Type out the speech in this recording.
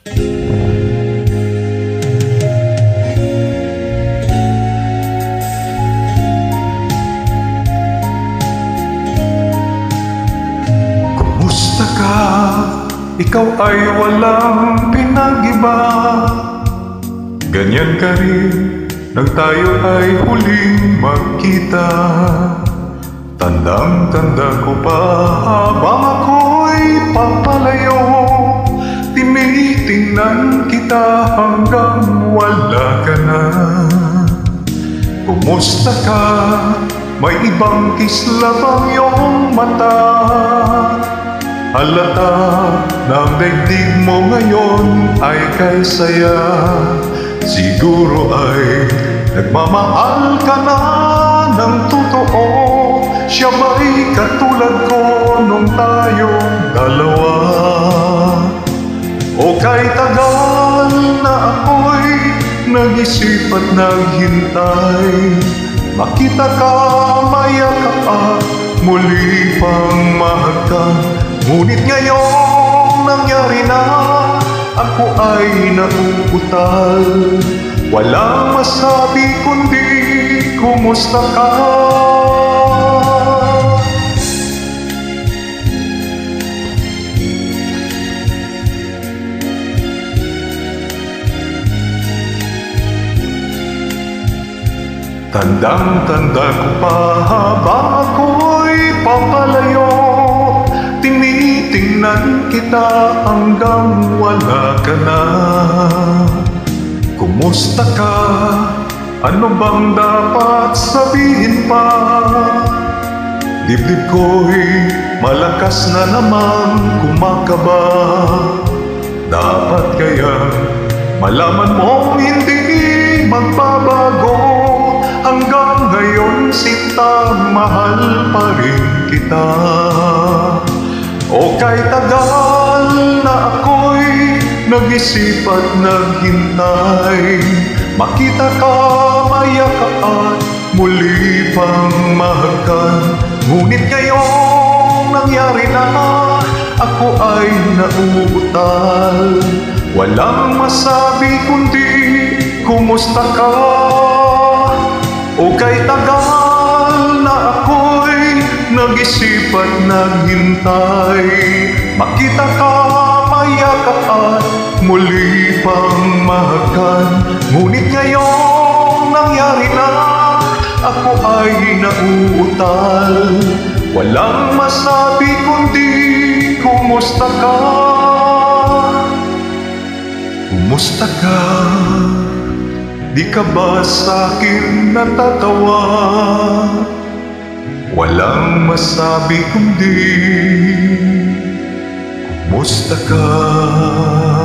Kumusta ka? Ikaw ay walang pinag-iba. Ganyan ka rin nang tayo ay huling magkita. Tandang-tanda ko pa habang ako'y papalayo, tinitingnan kita hanggang wala ka na. Kumusta ka? May ibang kislap ang iyong mata. Halata na ang daigdig mo ngayon ay kay saya. Siguro ay nagmamahal ka na ng totoo. Siya ba'y katulad ko nung tayong dalawa? O kay tagal na ako'y nag-isip at naghintay, makita ka, mayakap at muli pang mahagkan. Ngunit ngayong nangyari na, ako ay nauutal. Walang masabi kundi kumusta ka? Tandang-tanda ko pa habang ako'y papalayo, tinitingnan kita hanggang wala ka na. Kumusta ka? Ano bang dapat sabihin pa? Dibdib ko'y malakas na naman kumakaba. Dapat kaya malaman mong hindi magbabago. Hanggang ngayon sinta, mahal pa rin kita. O kay tagal na ako'y nag-isip at naghintay, makita ka, mayakap at muli pang mahagkan. Ngunit ngayong nangyari na, ako ay nauutal. Walang masabi kundi kumusta ka? O kay tagal na ako'y nag-isip at naghintay, makita ka, mayakap at muli pang mahagkan. Ngunit ngayong nangyari na, ako ay nauutal. Walang masabi kundi kumusta ka? Kumusta ka? Di ka ba sa'kin natatawa? Walang masabi kundi kumusta ka?